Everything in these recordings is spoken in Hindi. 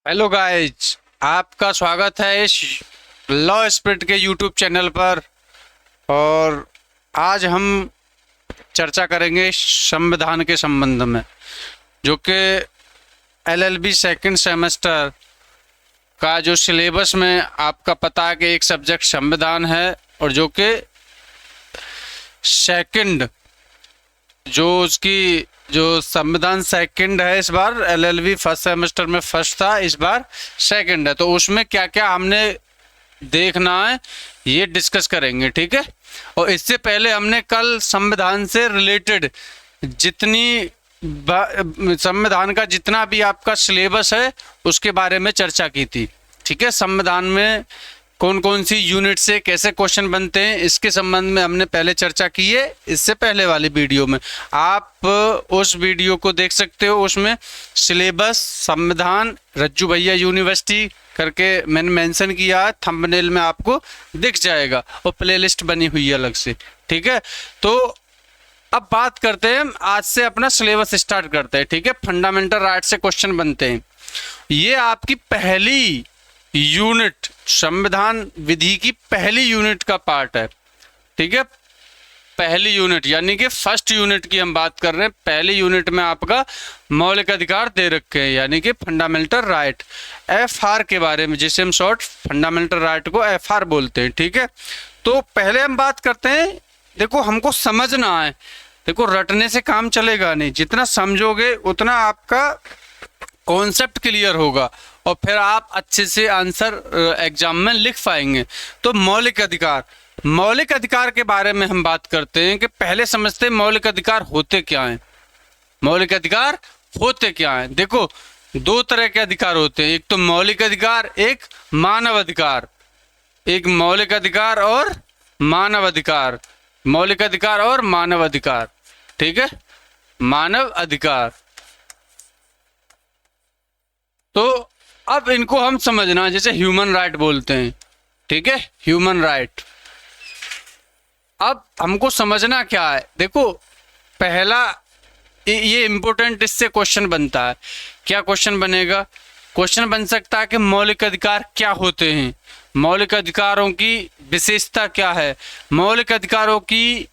हेलो गाइज, आपका स्वागत है इस लॉ स्पिरिट के यूट्यूब चैनल पर। और आज हम चर्चा करेंगे संविधान के संबंध में, जो कि एलएलबी सेकंड सेमेस्टर का जो सिलेबस में आपका पता है कि एक सब्जेक्ट संविधान है, और जो कि सेकंड जो उसकी जो संविधान सेकंड है, इस बार एलएलबी फर्स्ट सेमेस्टर में फर्स्ट था, इस बार सेकंड है। तो उसमें क्या क्या हमने देखना है ये डिस्कस करेंगे, ठीक है। और इससे पहले हमने कल संविधान से रिलेटेड जितनी संविधान का जितना भी आपका सिलेबस है उसके बारे में चर्चा की थी, ठीक है। संविधान में कौन कौन सी यूनिट से कैसे क्वेश्चन बनते हैं इसके संबंध में हमने पहले चर्चा की है इससे पहले वाली वीडियो में। आप उस वीडियो को देख सकते हो, उसमें सिलेबस संविधान रज्जू भैया यूनिवर्सिटी करके मैंने मेंशन किया है, थंबनेल में आपको दिख जाएगा, और प्लेलिस्ट बनी हुई है अलग से, ठीक है। तो अब बात करते हैं, आज से अपना सिलेबस स्टार्ट करते हैं, ठीक है। फंडामेंटल राइट से क्वेश्चन बनते हैं। ये आपकी पहली यूनिट, संविधान विधि की पहली यूनिट का पार्ट है, ठीक है। पहली यूनिट यानी कि फर्स्ट यूनिट की हम बात कर रहे हैं। पहली यूनिट में आपका मौलिक अधिकार दे रखे हैं, यानी कि फंडामेंटल राइट, एफआर के बारे में, जिसे हम शॉर्ट फंडामेंटल राइट को एफआर बोलते हैं, ठीक है। तो पहले हम बात करते हैं, देखो हमको समझना है, देखो रटने से काम चलेगा नहीं, जितना समझोगे उतना आपका कॉन्सेप्ट क्लियर होगा और फिर आप अच्छे से आंसर एग्जाम में लिख पाएंगे। तो मौलिक अधिकार, मौलिक अधिकार के बारे में हम बात करते हैं कि पहले समझते हैं मौलिक अधिकार होते क्या हैं। मौलिक अधिकार होते क्या हैं? देखो दो तरह के अधिकार होते हैं, एक तो मौलिक अधिकार, एक मानव अधिकार। एक मौलिक अधिकार और मानव अधिकार, मौलिक अधिकार और मानव अधिकार, ठीक है। मानव अधिकार, तो अब इनको हम समझना, जैसे ह्यूमन राइट बोलते हैं, ठीक है, ह्यूमन राइट। अब हमको समझना क्या है, देखो पहला ये इंपॉर्टेंट इससे क्वेश्चन बनता है। क्या क्वेश्चन बनेगा? क्वेश्चन बन सकता है कि मौलिक अधिकार क्या होते हैं, मौलिक अधिकारों की विशेषता क्या है, मौलिक अधिकारों की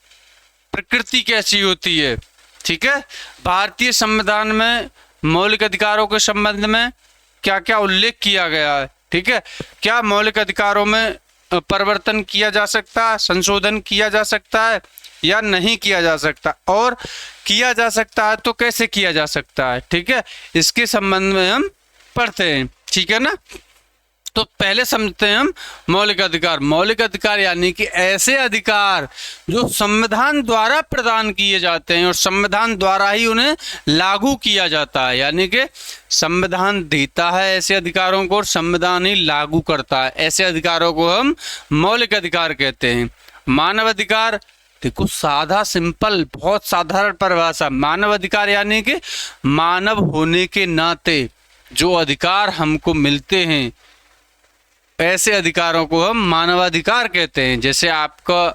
प्रकृति कैसी होती है, ठीक है। भारतीय संविधान में मौलिक अधिकारों के संबंध में क्या क्या उल्लेख किया गया है, ठीक है। क्या मौलिक अधिकारों में परिवर्तन किया जा सकता है, संशोधन किया जा सकता है या नहीं किया जा सकता, और किया जा सकता है तो कैसे किया जा सकता है, ठीक है। इसके संबंध में हम पढ़ते हैं, ठीक है ना। तो पहले समझते हैं हम मौलिक अधिकार। मौलिक अधिकार यानी कि ऐसे अधिकार जो संविधान द्वारा प्रदान किए जाते हैं और संविधान द्वारा ही उन्हें लागू किया जाता है, यानी कि संविधान देता है ऐसे अधिकारों को और संविधान ही लागू करता है, ऐसे अधिकारों को हम मौलिक अधिकार कहते हैं। मानव अधिकार, देखो सादा सिंपल, बहुत साधारण परिभाषा। मानव अधिकार यानी कि मानव होने के नाते जो अधिकार हमको मिलते हैं, ऐसे अधिकारों को हम मानवाधिकार कहते हैं। जैसे आपका,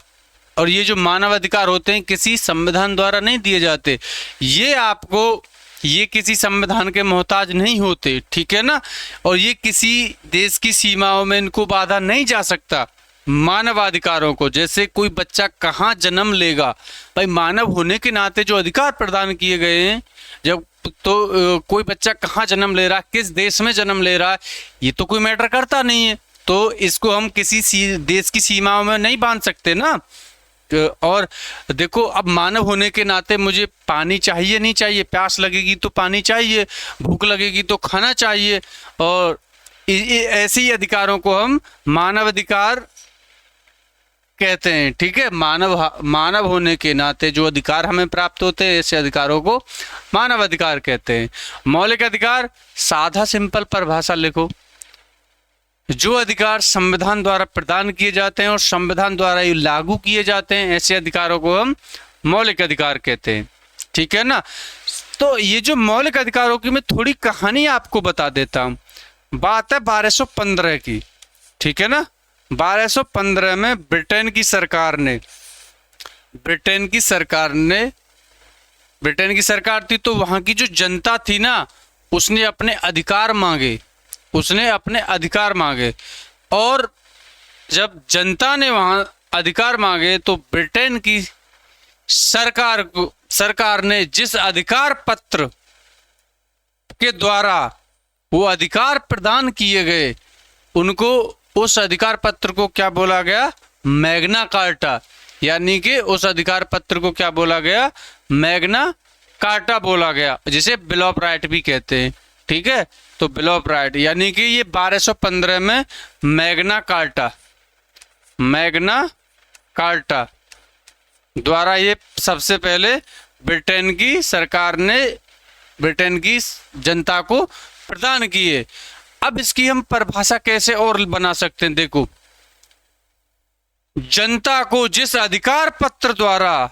और ये जो मानवाधिकार होते हैं किसी संविधान द्वारा नहीं दिए जाते, ये आपको, ये किसी संविधान के मोहताज नहीं होते, ठीक है ना। और ये किसी देश की सीमाओं में इनको बाधा नहीं जा सकता मानवाधिकारों को। जैसे कोई बच्चा कहाँ जन्म लेगा, भाई मानव होने के नाते जो अधिकार प्रदान किए गए हैं, जब तो कोई बच्चा कहाँ जन्म ले रहा है, किस देश में जन्म ले रहा है, ये तो कोई मैटर करता नहीं है। तो इसको हम किसी देश की सीमाओं में नहीं बांध सकते ना। और देखो अब मानव होने के नाते मुझे पानी चाहिए नहीं चाहिए, प्यास लगेगी तो पानी चाहिए, भूख लगेगी तो खाना चाहिए, और ऐसे ही अधिकारों को हम मानव अधिकार कहते हैं, ठीक है। मानव होने के नाते जो अधिकार हमें प्राप्त होते हैं, ऐसे अधिकारों को मानव अधिकार कहते हैं। मौलिक अधिकार, साधा सिंपल परिभाषा लिखो, जो अधिकार संविधान द्वारा प्रदान किए जाते हैं और संविधान द्वारा ही लागू किए जाते हैं, ऐसे अधिकारों को हम मौलिक अधिकार कहते हैं, ठीक है ना। तो ये जो मौलिक अधिकारों की मैं थोड़ी कहानी आपको बता देता हूँ। बात है 1215 की, ठीक है ना। 1215 में ब्रिटेन की सरकार थी, तो वहां की जो जनता थी ना, उसने अपने अधिकार मांगे, उसने अपने अधिकार मांगे, और जब जनता ने वहां अधिकार मांगे तो ब्रिटेन की सरकार ने जिस अधिकार पत्र के द्वारा वो अधिकार प्रदान किए गए, उनको उस अधिकार पत्र को क्या बोला गया? Magna carta. यानी कि उस अधिकार पत्र को क्या बोला गया? मैग्ना कार्टा बोला गया, जिसे बिल ऑफ राइट भी कहते हैं। ठीक है, तो बिल ऑफ राइट यानी कि ये 1215 में मैग्ना कार्टा द्वारा ये सबसे पहले ब्रिटेन की सरकार ने ब्रिटेन की जनता को प्रदान किए। अब इसकी हम परिभाषा कैसे और बना सकते हैं? देखो, जनता को जिस अधिकार पत्र द्वारा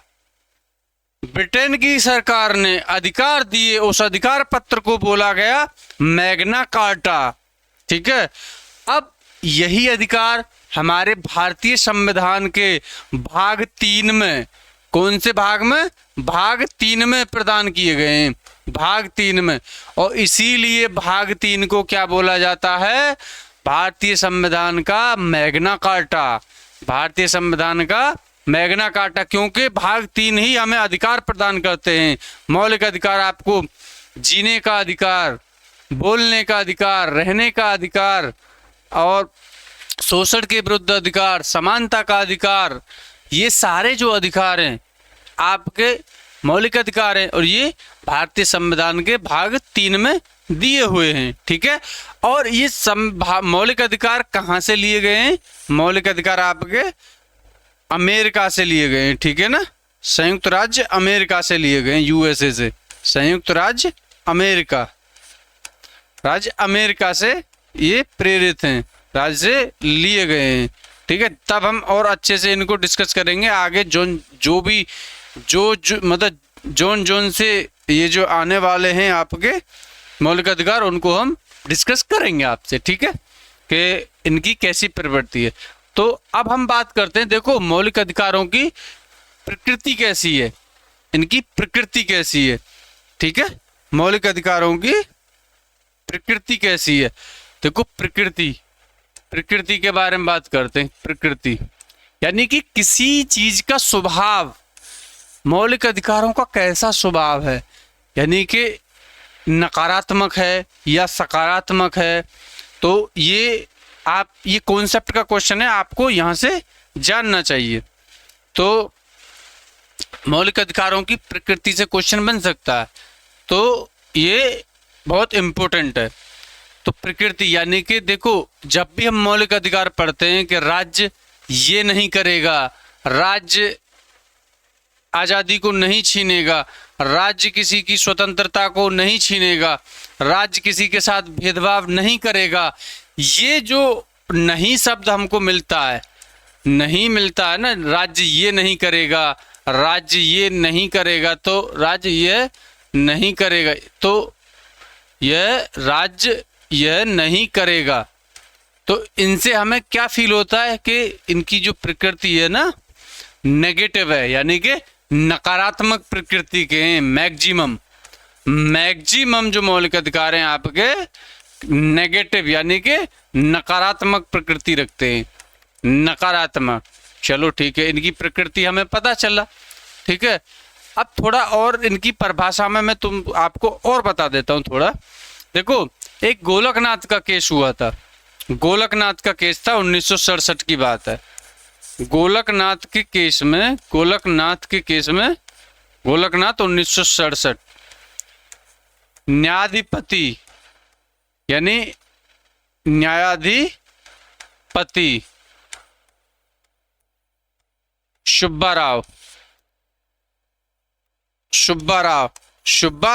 ब्रिटेन की सरकार ने अधिकार दिए, उस अधिकार पत्र को बोला गया मैग्ना कार्टा। ठीक है, अब यही अधिकार हमारे भारतीय संविधान के भाग 3 में, कौन से भाग में? भाग 3 में प्रदान किए गए हैं, भाग 3 में। और इसीलिए भाग 3 को क्या बोला जाता है? भारतीय संविधान का मैग्ना कार्टा। भारतीय संविधान का मैग्ना कार्टा, क्योंकि भाग 3 ही हमें अधिकार प्रदान करते हैं। मौलिक अधिकार, आपको जीने का अधिकार, बोलने का अधिकार, रहने का अधिकार, और शोषण के विरुद्ध अधिकार, समानता का अधिकार, ये सारे जो अधिकार हैं आपके मौलिक अधिकार हैं, और ये भारतीय संविधान के भाग 3 में दिए हुए हैं। ठीक है, और ये मौलिक अधिकार कहाँ से लिए गए हैं? मौलिक अधिकार आपके अमेरिका से लिए गए हैं। ठीक है ना, संयुक्त राज्य अमेरिका से लिए गए हैं, यूएसए से, संयुक्त राज्य अमेरिका से ये प्रेरित हैं, राज्य से लिए गए हैं। ठीक है, तब हम और अच्छे से इनको डिस्कस करेंगे आगे। मतलब जोन से ये जो आने वाले हैं आपके मौलिक अधिकार, उनको हम डिस्कस करेंगे आपसे। ठीक है, कि इनकी कैसी प्रवृत्ति है। तो अब हम बात करते हैं, देखो मौलिक अधिकारों की प्रकृति कैसी है, इनकी प्रकृति कैसी है। ठीक है, मौलिक अधिकारों की प्रकृति कैसी है। देखो प्रकृति के बारे में बात करते हैं। प्रकृति यानी कि किसी चीज का स्वभाव, मौलिक अधिकारों का कैसा स्वभाव है, यानी कि नकारात्मक है या सकारात्मक है। तो ये कॉन्सेप्ट का क्वेश्चन है, आपको यहां से जानना चाहिए। तो मौलिक अधिकारों की प्रकृति से क्वेश्चन बन सकता है, तो ये बहुत इंपॉर्टेंट है। तो प्रकृति यानी कि देखो, जब भी हम मौलिक अधिकार पढ़ते हैं कि राज्य ये नहीं करेगा, राज्य आजादी को नहीं छीनेगा, राज्य किसी की स्वतंत्रता को नहीं छीनेगा, राज्य किसी के साथ भेदभाव नहीं करेगा, ये जो नहीं शब्द हमको मिलता है ना, राज्य ये नहीं करेगा, राज्य ये नहीं करेगा, तो राज्य ये नहीं करेगा, तो यह राज्य यह नहीं करेगा। तो इनसे हमें क्या फील होता है कि इनकी जो प्रकृति है ना नेगेटिव है, यानी कि नकारात्मक प्रकृति के हैं। मैक्सिमम जो मौलिक अधिकार हैं आपके नेगेटिव यानी कि नकारात्मक प्रकृति रखते हैं, नकारात्मक। चलो ठीक है, इनकी प्रकृति हमें पता चला। ठीक है, अब थोड़ा और इनकी परिभाषा में मैं आपको और बता देता हूं थोड़ा। देखो, एक गोलकनाथ का केस हुआ था, गोलकनाथ का केस था, 1967 की बात है। गोलकनाथ के केस में गोलकनाथ 1967 न्यायाधिपति यानी न्यायाधिपति सुब्बा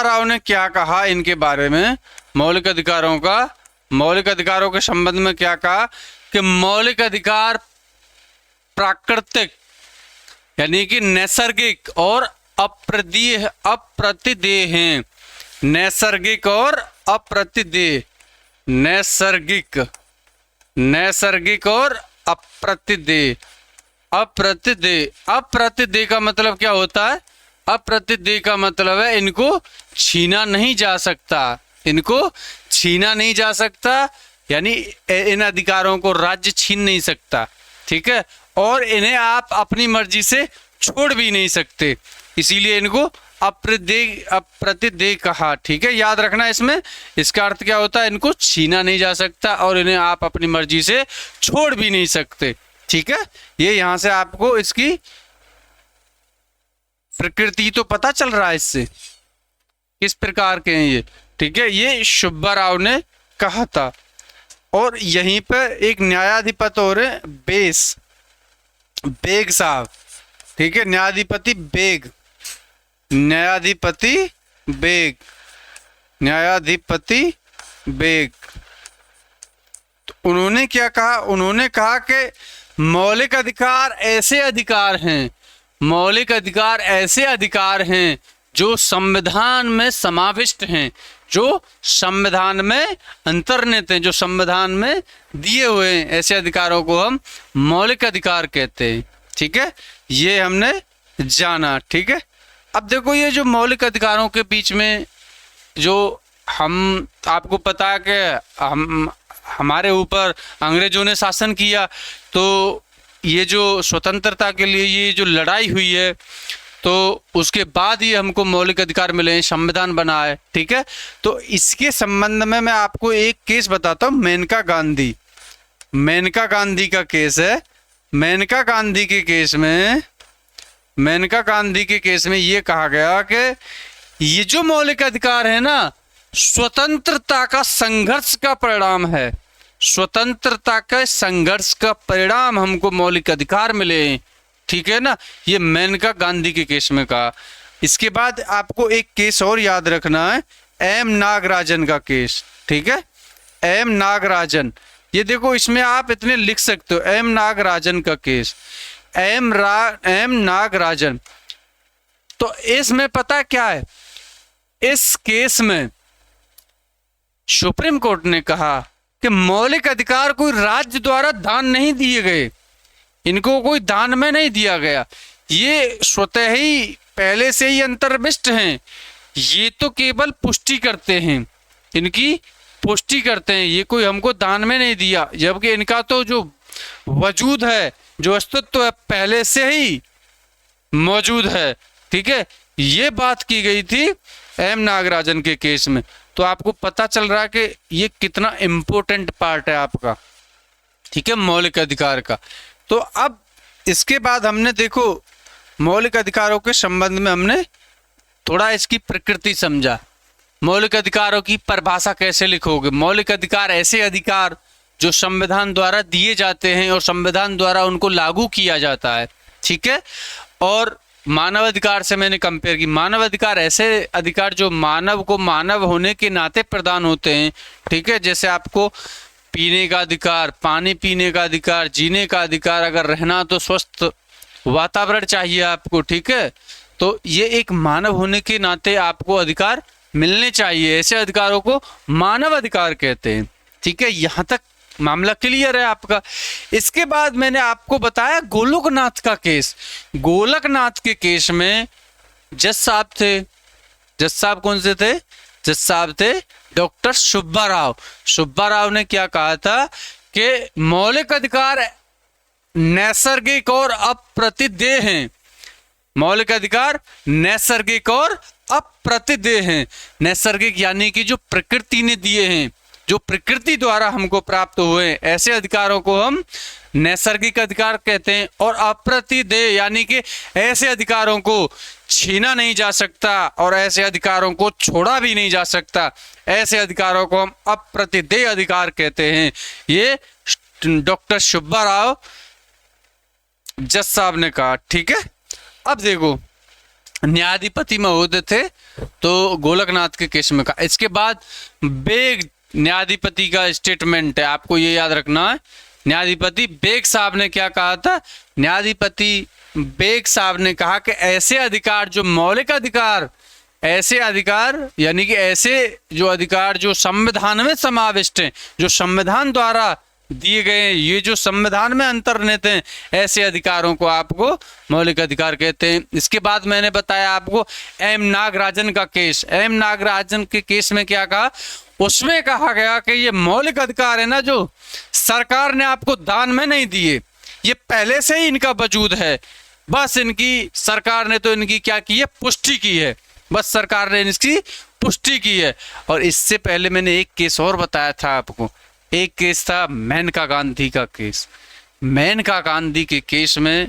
राव ने क्या कहा इनके बारे में, मौलिक अधिकारों के संबंध में क्या कहा कि मौलिक अधिकार प्राकृतिक यानी कि नैसर्गिक और अप्रतिदेय हैं। नैसर्गिक और अप्रतिदेय, नैसर्गिक और अप्रतिदेय। अप्रतिदेय का मतलब क्या होता है? अप्रतिदेय का मतलब है इनको छीना नहीं जा सकता, यानी इन अधिकारों को राज्य छीन नहीं सकता, ठीक है, और इन्हें आप अपनी मर्जी से छोड़ भी नहीं सकते, इसीलिए इनको अप्रतिदेय कहा, ठीक है। याद रखना इसमें इसका अर्थ क्या होता है, इनको छीना नहीं जा सकता और इन्हें आप अपनी मर्जी से छोड़ भी नहीं सकते, ठीक है। ये यहां से आपको इसकी प्रकृति तो पता चल रहा है इससे किस प्रकार के हैं ये, ठीक है। ये सुब्बाराव ने कहा था। और यहीं पर एक न्यायाधिपति और बेग साहब, ठीक है, न्यायाधिपति बेग। तो उन्होंने क्या कहा, उन्होंने कहा कि मौलिक अधिकार ऐसे अधिकार हैं जो संविधान में समाविष्ट हैं, जो संविधान में अंतर्निहित हैं, जो संविधान में दिए हुए हैं, ऐसे अधिकारों को हम मौलिक अधिकार कहते हैं, ठीक है। ये हमने जाना, ठीक है। अब देखो ये जो मौलिक अधिकारों के बीच में जो हम आपको पता है कि हमारे ऊपर अंग्रेजों ने शासन किया, तो ये जो स्वतंत्रता के लिए ये जो लड़ाई हुई है, तो उसके बाद ही हमको मौलिक अधिकार मिले हैं, संविधान बना है, ठीक है। तो इसके संबंध में मैं आपको एक केस बताता हूँ, मेनका गांधी का केस है। मेनका गांधी के केस में ये कहा गया कि ये जो मौलिक अधिकार है ना, स्वतंत्रता का संघर्ष का परिणाम है, स्वतंत्रता के संघर्ष का परिणाम हमको मौलिक अधिकार मिले, ठीक है ना। ये मेनका गांधी के केस में कहा। इसके बाद आपको एक केस और याद रखना है, एम नागराजन का केस, ठीक है। एम नागराजन, ये देखो इसमें आप इतने लिख सकते हो, एम नागराजन का केस, एम नागराजन। तो इसमें पता क्या है, इस केस में सुप्रीम कोर्ट ने कहा कि मौलिक अधिकार कोई राज्य द्वारा दान नहीं दिए गए, इनको कोई दान में नहीं दिया गया, ये स्वतः ही पहले से ही अंतर्विष्ट हैं, ये तो केवल पुष्टि करते हैं, इनकी पुष्टि करते हैं, ये कोई हमको दान में नहीं दिया, जबकि इनका तो जो वजूद है, जो अस्तित्व है, पहले से ही मौजूद है, ठीक है। ये बात की गई थी एम नागराजन के केस में। तो आपको पता चल रहा है कि ये कितना इंपॉर्टेंट पार्ट है आपका, ठीक है, मौलिक अधिकार का। तो अब इसके बाद हमने देखो मौलिक अधिकारों के संबंध में हमने थोड़ा इसकी प्रकृति समझा। मौलिक अधिकारों की परिभाषा कैसे लिखोगे, मौलिक अधिकार ऐसे अधिकार जो संविधान द्वारा दिए जाते हैं और संविधान द्वारा उनको लागू किया जाता है, ठीक है। और मानव अधिकार से मैंने कंपेयर की, मानव अधिकार ऐसे अधिकार जो मानव को मानव होने के नाते प्रदान होते हैं, ठीक है। जैसे आपको पीने का अधिकार, पानी पीने का अधिकार, जीने का अधिकार, अगर रहना तो स्वस्थ वातावरण चाहिए आपको, ठीक है। तो ये एक मानव होने के नाते आपको अधिकार मिलने चाहिए, ऐसे अधिकारों को मानव अधिकार कहते हैं, ठीक है। यहाँ तक मामला क्लियर है आपका। इसके बाद मैंने आपको बताया गोलकनाथ का केस। गोलकनाथ के केस में जज साहब थे, जज साहब कौन से थे, जज साहब थे डॉक्टर सुब्बाराव ने क्या कहा था कि मौलिक अधिकार नैसर्गिक और अप्रतिदेय हैं, मौलिक अधिकार नैसर्गिक और अप्रतिदेय हैं। नैसर्गिक यानी कि जो प्रकृति ने दिए हैं, जो प्रकृति द्वारा हमको प्राप्त हुए, ऐसे अधिकारों को हम नैसर्गिक अधिकार कहते हैं। और अप्रतिदेय यानी कि ऐसे अधिकारों को छीना नहीं जा सकता और ऐसे अधिकारों को छोड़ा भी नहीं जा सकता, ऐसे अधिकारों को हम अप्रतिदेय अधिकार कहते हैं। ये डॉक्टर सुब्बाराव जज साहब ने कहा, ठीक है। अब देखो न्यायाधिपति महोदय थे तो गोलकनाथ के केस में कहा। इसके बाद बेग न्यायाधिपति का स्टेटमेंट है, आपको ये याद रखना है। न्यायाधिपति बेग साहब ने क्या कहा था, न्यायाधिपति बेग साहब ने कहा कि ऐसे अधिकार जो मौलिक अधिकार, ऐसे अधिकार यानी कि ऐसे जो अधिकार जो संविधान में समाविष्ट हैं, जो संविधान द्वारा दिए गए, ये जो संविधान में अंतर्निहित हैं, ऐसे अधिकारों को आपको मौलिक अधिकार कहते हैं। इसके बाद मैंने बताया आपको एम नागराजन का केस। एम नागराजन के केस में क्या कहा, उसमें कहा गया कि ये मौलिक अधिकार है ना, जो सरकार ने आपको दान में नहीं दिए, ये पहले से ही इनका वजूद है, बस इनकी सरकार ने तो इनकी क्या की है, पुष्टि की है, बस सरकार ने इसकी पुष्टि की है। और इससे पहले मैंने एक केस और बताया था आपको, एक केस था मेनका गांधी का केस। मेनका गांधी के केस में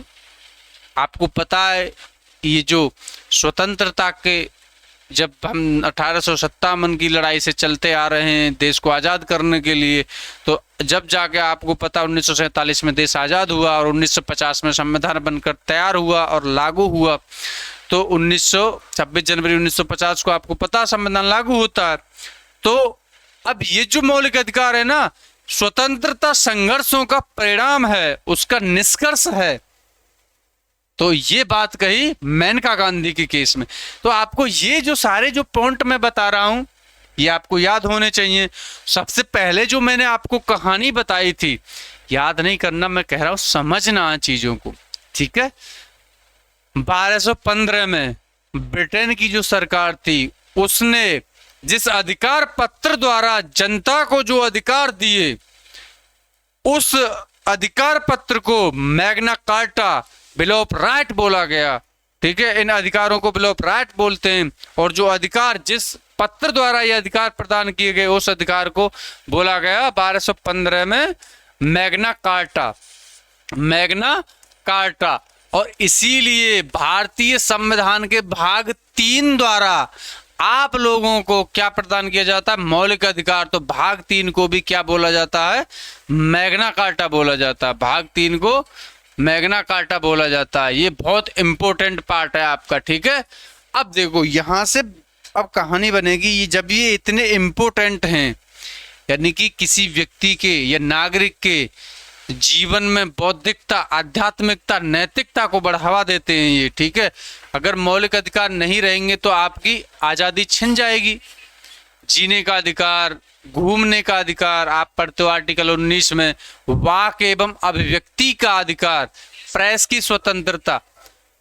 आपको पता है, ये जो स्वतंत्रता के, जब हम 1857 की लड़ाई से चलते आ रहे हैं देश को आज़ाद करने के लिए, तो जब जाके आपको पता 1947 में देश आज़ाद हुआ और 1950 में संविधान बनकर तैयार हुआ और लागू हुआ, तो 26 जनवरी 1950 को आपको पता संविधान लागू होता है। तो अब ये जो मौलिक अधिकार है ना, स्वतंत्रता संघर्षों का परिणाम है, उसका निष्कर्ष है। तो ये बात कही मेनका गांधी के केस में। तो आपको ये जो सारे जो पॉइंट मैं बता रहा हूं, ये आपको याद होने चाहिए। सबसे पहले जो मैंने आपको कहानी बताई थी, याद नहीं करना, मैं कह रहा हूं समझना चीजों को, ठीक है। 1215 में ब्रिटेन की जो सरकार थी, उसने जिस अधिकार पत्र द्वारा जनता को जो अधिकार दिए, उस अधिकार पत्र को Magna carta, bill of right बोला गया, ठीक है। इन अधिकारों को बिल ऑफ राइट बोलते हैं। और जो अधिकार, जिस पत्र द्वारा ये अधिकार प्रदान किए गए, उस अधिकार को बोला गया 1215 में मैग्ना कार्टा, मैग्ना कार्टा। और इसीलिए भारतीय संविधान के भाग 3 द्वारा आप लोगों को क्या प्रदान किया जाता है, मौलिक अधिकार। तो भाग 3 को भी क्या बोला जाता है, मैग्ना कार्टा बोला जाता है। भाग 3 को मैग्ना कार्टा बोला जाता है। ये बहुत इंपॉर्टेंट पार्ट है आपका, ठीक है। अब देखो यहां से अब कहानी बनेगी। ये जब ये इतने इंपॉर्टेंट हैं, यानी कि किसी व्यक्ति के या नागरिक के जीवन में बौद्धिकता, आध्यात्मिकता, नैतिकता को बढ़ावा देते हैं ये, ठीक है। अगर मौलिक अधिकार नहीं रहेंगे तो आपकी आज़ादी छिन जाएगी। जीने का अधिकार, घूमने का अधिकार, आप पढ़ते हो आर्टिकल 19 में, वाक एवं अभिव्यक्ति का अधिकार, प्रेस की स्वतंत्रता,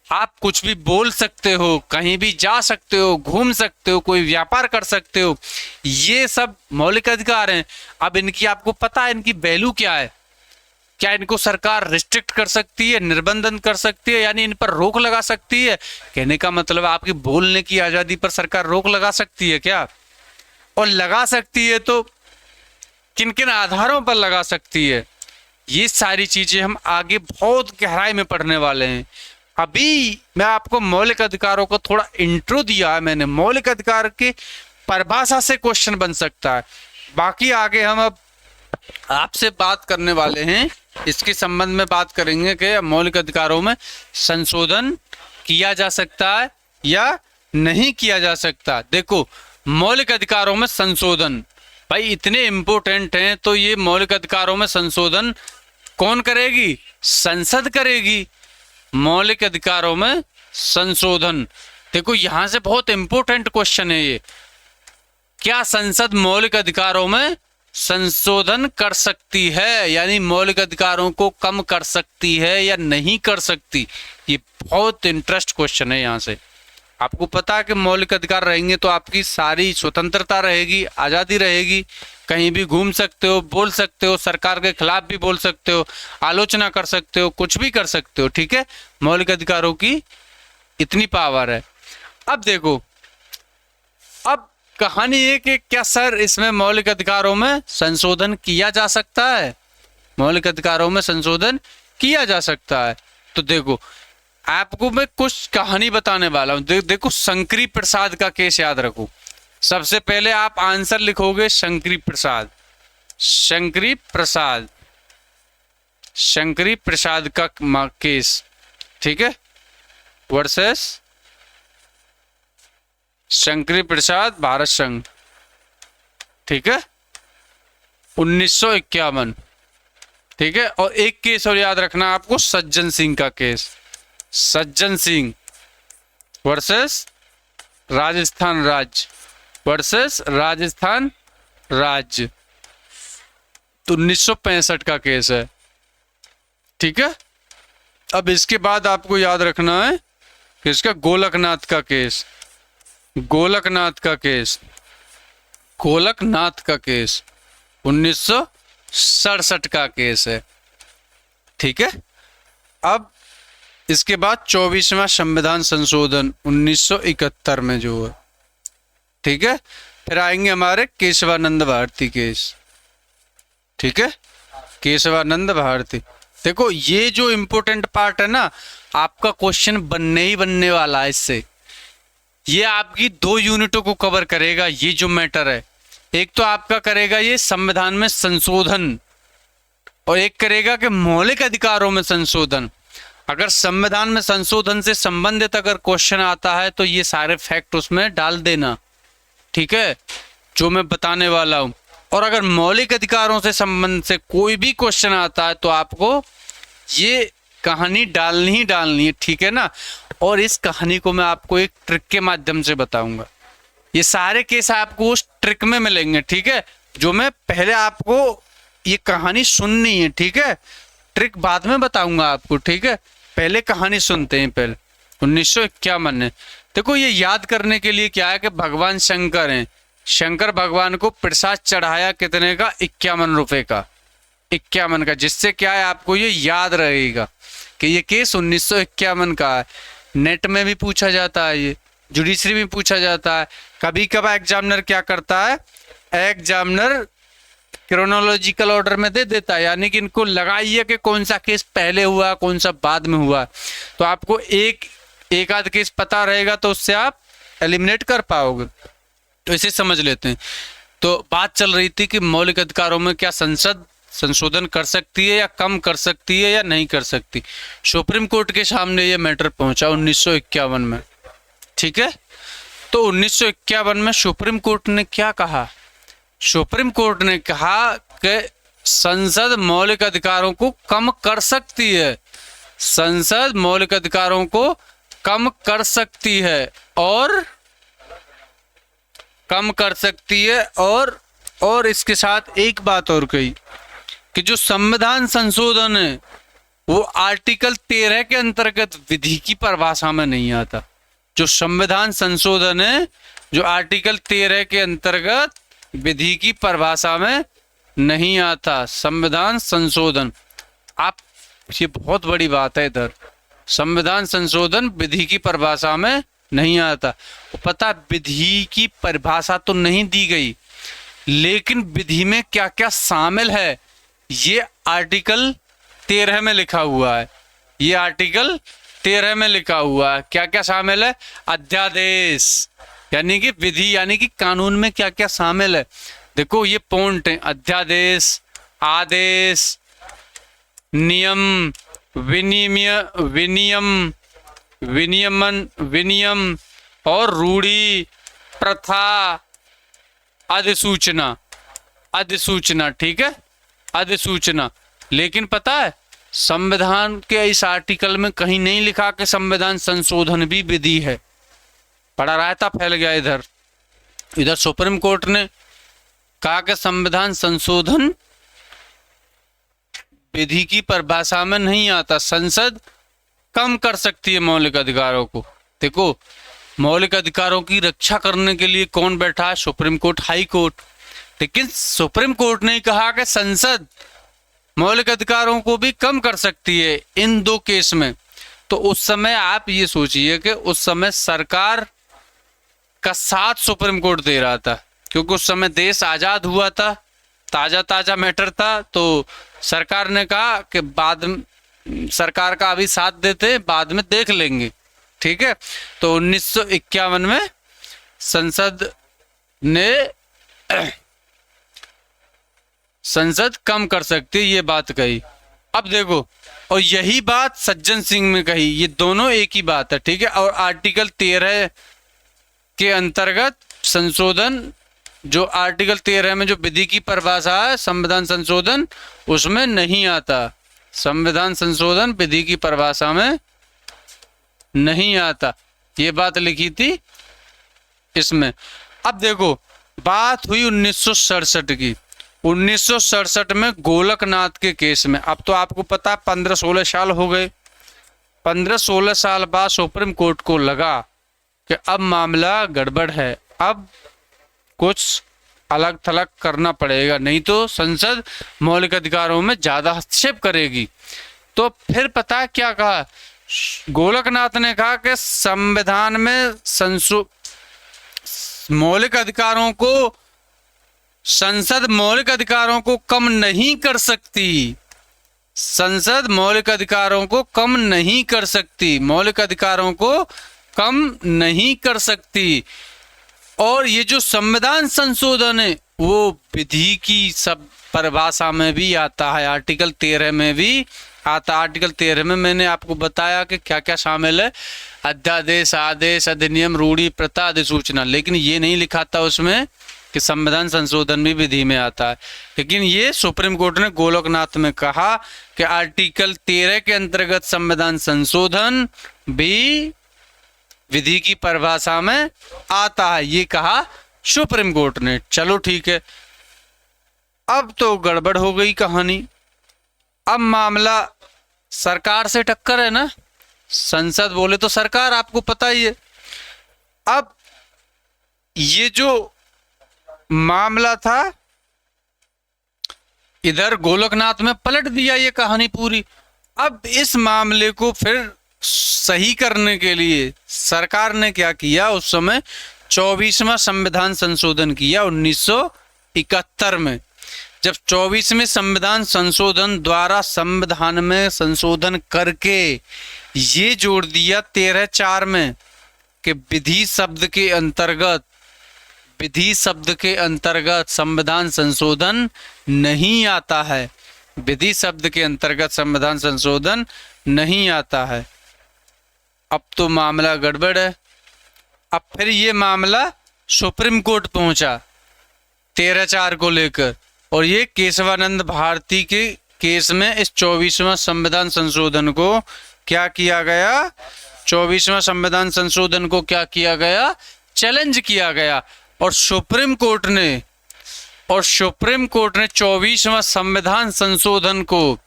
आप कुछ भी बोल सकते हो, कहीं भी जा सकते हो, घूम सकते हो, कोई व्यापार कर सकते हो, ये सब मौलिक अधिकार हैं। अब इनकी आपको पता है इनकी वैल्यू क्या है, क्या इनको सरकार रिस्ट्रिक्ट कर सकती है, निर्बंधन कर सकती है, यानी इन पर रोक लगा सकती है। कहने का मतलब आपकी बोलने की आज़ादी पर सरकार रोक लगा सकती है क्या, और लगा सकती है तो किन किन आधारों पर लगा सकती है, ये सारी चीजें हम आगे बहुत गहराई में पढ़ने वाले हैं। अभी मैं आपको मौलिक अधिकारों को थोड़ा इंट्रो दिया है मैंने, मौलिक अधिकार की परिभाषा से क्वेश्चन बन सकता है। बाकी आगे हम अब आपसे बात करने वाले हैं, इसके संबंध में बात करेंगे कि मौलिक अधिकारों में संशोधन किया जा सकता है या नहीं किया जा सकता। देखो मौलिक अधिकारों में संशोधन भाई इतने इंपॉर्टेंट हैं, तो ये मौलिक अधिकारों में संशोधन कौन करेगी, संसद करेगी। मौलिक अधिकारों में संशोधन, देखो यहां से बहुत इंपॉर्टेंट क्वेश्चन है ये, क्या संसद मौलिक अधिकारों में संशोधन कर सकती है, यानी मौलिक अधिकारों को कम कर सकती है या नहीं कर सकती। ये बहुत इंटरेस्ट क्वेश्चन है। यहाँ से आपको पता है कि मौलिक अधिकार रहेंगे तो आपकी सारी स्वतंत्रता रहेगी, आज़ादी रहेगी, कहीं भी घूम सकते हो, बोल सकते हो, सरकार के खिलाफ भी बोल सकते हो, आलोचना कर सकते हो, कुछ भी कर सकते हो, ठीक है। मौलिक अधिकारों की इतनी पावर है। अब देखो, अब कहानी है कि क्या सर इसमें मौलिक अधिकारों में संशोधन किया जा सकता है, मौलिक अधिकारों में संशोधन किया जा सकता है। तो देखो आपको मैं कुछ कहानी बताने वाला हूं। देखो शंकरी प्रसाद का केस याद रखो। सबसे पहले आप आंसर लिखोगे शंकरी प्रसाद, शंकरी प्रसाद, शंकरी प्रसाद का केस, ठीक है, वर्सेस शंकरी प्रसाद भारत संघ, ठीक है, 1951, ठीक है। और एक केस और याद रखना आपको, सज्जन सिंह का केस, सज्जन सिंह वर्सेस राजस्थान राज्य, वर्सेस राजस्थान राज्य, तो 1965 का केस है, ठीक है। अब इसके बाद आपको याद रखना है कि इसका गोलकनाथ का केस, गोलकनाथ का केस, गोलकनाथ का केस 1967 का केस है, ठीक है। अब इसके बाद 24वां संविधान संशोधन 1971 में जो है, ठीक है। फिर आएंगे हमारे केशवानंद भारती केस, ठीक है, केशवानंद भारती। देखो ये जो इम्पोर्टेंट पार्ट है ना, आपका क्वेश्चन बनने ही बनने वाला है इससे। ये आपकी 2 यूनिटों को कवर करेगा। ये जो मैटर है, एक तो आपका करेगा ये संविधान में संशोधन, और एक करेगा कि मौलिक अधिकारों में संशोधन। अगर संविधान में संशोधन से संबंधित अगर क्वेश्चन आता है तो ये सारे फैक्ट उसमें डाल देना, ठीक है, जो मैं बताने वाला हूं। और अगर मौलिक अधिकारों से संबंध से कोई भी क्वेश्चन आता है तो आपको ये कहानी डालनी ही डालनी है, ठीक है ना। और इस कहानी को मैं आपको एक ट्रिक के माध्यम से बताऊंगा। ये सारे केस आपको उस ट्रिक में मिलेंगे, ठीक है, जो मैं पहले आपको ये कहानी सुननी है, ठीक है, ट्रिक बाद में बताऊंगा आपको, ठीक है। पहले कहानी सुनते हैं। पहले 1951 है। देखो ये याद करने के लिए क्या है कि भगवान शंकर हैं, शंकर भगवान को प्रसाद चढ़ाया कितने का, 51 रुपए का, 51 का, जिससे क्या है आपको ये याद रहेगा कि ये केस 1951 का है। नेट में भी पूछा जाता है, ये जुडिशरी में पूछा जाता है। कभी कभार एग्जामिनर क्या करता है, एग्जामिनर क्रोनोलॉजिकल ऑर्डर में दे देता है, यानी कि इनको लगाइए कि कौन सा केस पहले हुआ कौन सा बाद में हुआ। तो आपको एक आध केस पता रहेगा तो उससे आप एलिमिनेट कर पाओगे। तो इसे समझ लेते हैं। तो बात चल रही थी कि मौलिक अधिकारों में क्या संसद संशोधन कर सकती है या कम कर सकती है या नहीं कर सकती। सुप्रीम कोर्ट के सामने ये मैटर पहुंचा 1951 में, ठीक है। तो 1951 में सुप्रीम कोर्ट ने क्या कहा, सुप्रीम कोर्ट ने कहा कि संसद मौलिक अधिकारों को कम कर सकती है, संसद मौलिक अधिकारों को कम कर सकती है और कम कर सकती है। और इसके साथ एक बात और कही कि जो संविधान संशोधन है वो आर्टिकल 13 के अंतर्गत विधि की परिभाषा में नहीं आता। जो संविधान संशोधन है जो आर्टिकल 13 के अंतर्गत विधि की परिभाषा में नहीं आता। संविधान संशोधन, आप ये बहुत बड़ी बात है इधर, संविधान संशोधन विधि की परिभाषा में नहीं आता। पता विधि की परिभाषा तो नहीं दी गई, लेकिन विधि में क्या क्या शामिल है ये आर्टिकल 13 में लिखा हुआ है। ये आर्टिकल 13 में लिखा हुआ है। क्या क्या शामिल है, अध्यादेश, यानी कि विधि यानी कि कानून में क्या क्या शामिल है। देखो ये पॉइंट है, अध्यादेश, आदेश, नियम, विनियम और रूढ़ी, प्रथा, अधिसूचना, ठीक है, अधिसूचना। लेकिन पता है संविधान के इस आर्टिकल में कहीं नहीं लिखा कि संविधान संशोधन भी विधि है। बड़ा रायता फैल गया इधर सुप्रीम कोर्ट ने कहा कि संविधान संशोधन विधि की परिभाषा में नहीं आता, संसद कम कर सकती है मौलिक अधिकारों को। देखो मौलिक अधिकारों की रक्षा करने के लिए कौन बैठा है, सुप्रीम कोर्ट, हाई कोर्ट। लेकिन सुप्रीम कोर्ट ने कहा कि संसद मौलिक अधिकारों को भी कम कर सकती है इन 2 केस में। तो उस समय आप ये सोचिए कि उस समय सरकार का साथ सुप्रीम कोर्ट दे रहा था, क्योंकि उस समय देश आजाद हुआ था, ताजा मैटर था। तो सरकार ने कहा कि बाद में सरकार का अभी साथ देते, बाद में देख लेंगे, ठीक है। तो 1951 में संसद कम कर सकती है, ये बात कही। अब देखो, और यही बात सज्जन सिंह में कही, ये दोनों एक ही बात है, ठीक है। और आर्टिकल 13 के अंतर्गत संशोधन, जो आर्टिकल 13 में जो विधि की परिभाषा है संविधान संशोधन, उसमें नहीं आता। संविधान संशोधन विधि की परिभाषा में नहीं आता, ये बात लिखी थी इसमें। अब देखो बात हुई 1967 की। 1967 में गोलकनाथ के केस में, अब तो आपको पता 15-16 साल हो गए। 15-16 साल बाद सुप्रीम कोर्ट को लगा कि अब मामला गड़बड़ है, अब कुछ अलग थलग करना पड़ेगा, नहीं तो संसद मौलिक अधिकारों में ज्यादा हस्तक्षेप करेगी। तो फिर पता है क्या कहा गोलकनाथ ने, कहा कि संविधान में मौलिक अधिकारों को, संसद मौलिक अधिकारों को कम नहीं कर सकती, संसद मौलिक अधिकारों को कम नहीं कर सकती, मौलिक अधिकारों को कम नहीं कर सकती। और ये जो संविधान संशोधन है वो विधि की सब परिभाषा में भी आता है, आर्टिकल 13 में भी आता। आर्टिकल 13 में मैंने आपको बताया कि क्या क्या शामिल है, अध्यादेश, आदेश, अधिनियम, रूढ़ि, प्रथा, अधिसूचना, लेकिन ये नहीं लिखा था उसमें कि संविधान संशोधन भी विधि में आता है। लेकिन ये सुप्रीम कोर्ट ने गोलकनाथ में कहा कि आर्टिकल 13 के अंतर्गत संविधान संशोधन भी विधि की परिभाषा में आता है, ये कहा सुप्रीम कोर्ट ने। चलो ठीक है, अब तो गड़बड़ हो गई कहानी। अब मामला सरकार से टक्कर है ना, संसद बोले तो सरकार, आपको पता ही है। अब ये जो मामला था इधर गोलकनाथ में पलट दिया ये कहानी पूरी। अब इस मामले को फिर सही करने के लिए सरकार ने क्या किया, उस समय 24वां संविधान संशोधन किया 1971 में। जब 24वें संविधान संशोधन द्वारा संविधान में संशोधन करके ये जोड़ दिया 13(4) में कि विधि शब्द के अंतर्गत, विधि शब्द के अंतर्गत संविधान संशोधन नहीं आता है, विधि शब्द के अंतर्गत संविधान संशोधन नहीं आता है। अब तो मामला गड़बड़ है। अब फिर ये मामला सुप्रीम कोर्ट पहुंचा 13(4) को लेकर, और ये केशवानंद भारती के केस में इस 24वां संविधान संशोधन को क्या किया गया, 24वां संविधान संशोधन को क्या किया गया, चैलेंज किया गया। और सुप्रीम कोर्ट ने 24वां संविधान संशोधन को,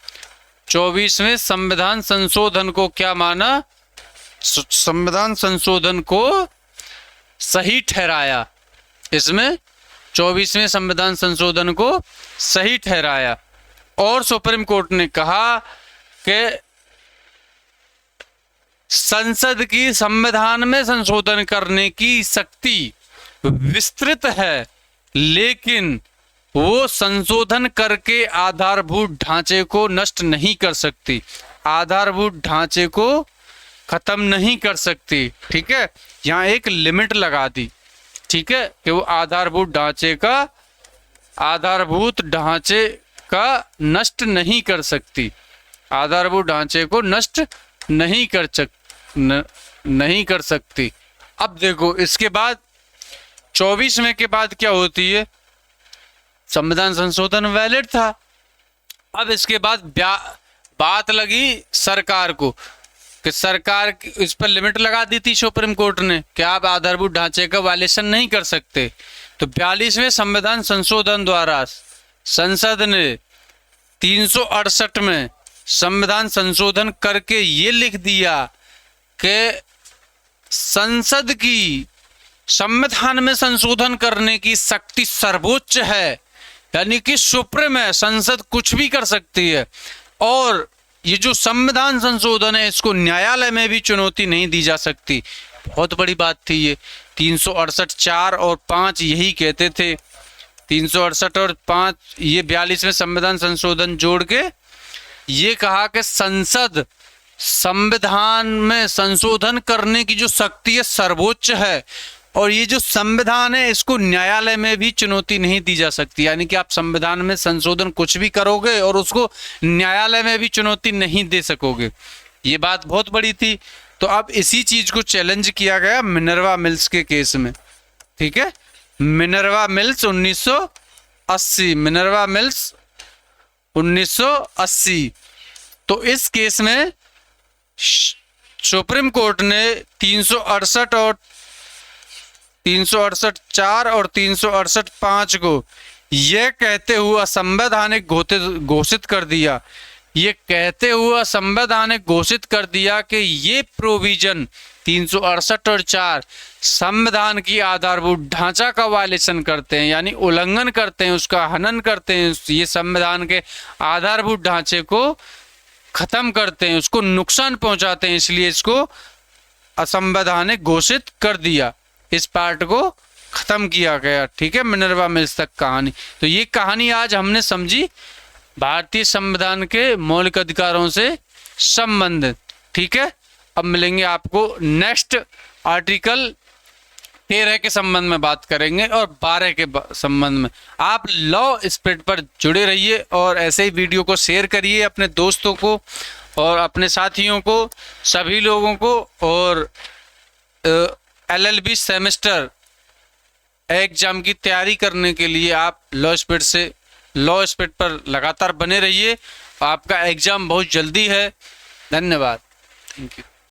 24वें संविधान संशोधन को क्या माना, संविधान संशोधन को सही ठहराया। इसमें 24वें संविधान संशोधन को सही ठहराया और सुप्रीम कोर्ट ने कहा कि संसद की संविधान में संशोधन करने की शक्ति विस्तृत है, लेकिन वो संशोधन करके आधारभूत ढांचे को नष्ट नहीं कर सकती, आधारभूत ढांचे को खत्म नहीं कर सकती। ठीक है, यहाँ एक लिमिट लगा दी, ठीक है, कि वो आधारभूत ढांचे का नष्ट नहीं कर सकती, आधारभूत ढांचे को नष्ट नहीं कर सकती। अब देखो इसके बाद 24वें के बाद क्या होती है, संविधान संशोधन वैलिड था। अब इसके बाद बात लगी सरकार को कि सरकार इस पर लिमिट लगा दी थी सुप्रीम कोर्ट ने कि आप आधारभूत ढांचे का वायलेशन नहीं कर सकते। तो 42वें संविधान संशोधन द्वारा संसद ने 368 में संविधान संशोधन करके ये लिख दिया कि संसद की संविधान में संशोधन करने की शक्ति सर्वोच्च है, यानी कि सुप्रीम है, संसद कुछ भी कर सकती है। और ये जो संविधान संशोधन है इसको न्यायालय में भी चुनौती नहीं दी जा सकती। बहुत बड़ी बात थी ये। 368 4 और 5 यही कहते थे, 368 और 5 ये 42वें संविधान संशोधन जोड़ के ये कहा कि संसद संविधान में संशोधन करने की जो शक्ति है सर्वोच्च है, और ये जो संविधान है इसको न्यायालय में भी चुनौती नहीं दी जा सकती। यानी कि आप संविधान में संशोधन कुछ भी करोगे और उसको न्यायालय में भी चुनौती नहीं दे सकोगे। ये बात बहुत बड़ी थी। तो अब इसी चीज को चैलेंज किया गया मिनर्वा मिल्स के केस में। ठीक है, मिनर्वा मिल्स 1980, मिनर्वा मिल्स 1980। तो इस केस में सुप्रीम कोर्ट ने 368 और 368 4 और 368 5 को यह कहते हुए असंवैधानिक घोषित कर दिया ये कहते हुए संवैधानिक घोषित कर दिया कि ये प्रोविजन 368 और 4 संविधान की आधारभूत ढांचा का वायलेशन करते हैं, यानी उल्लंघन करते हैं, उसका हनन करते हैं, ये संविधान के आधारभूत ढांचे को खत्म करते हैं, उसको नुकसान पहुंचाते हैं, इसलिए इसको असंवैधानिक घोषित कर दिया। इस पार्ट को खत्म किया गया। ठीक है, मिनर्वा मिल्स तक कहानी। तो ये कहानी आज हमने समझी भारतीय संविधान के मौलिक अधिकारों से संबंधित। ठीक है, अब मिलेंगे आपको नेक्स्ट आर्टिकल 13 के संबंध में बात करेंगे और 12 के संबंध में। आप लॉ स्प्रेड पर जुड़े रहिए और ऐसे ही वीडियो को शेयर करिए अपने दोस्तों को और अपने साथियों को, सभी लोगों को। और LLB सेमेस्टर एग्जाम की तैयारी करने के लिए आप लॉ स्प्रेड पर लगातार बने रहिए। आपका एग्जाम बहुत जल्दी है। धन्यवाद। Thank you.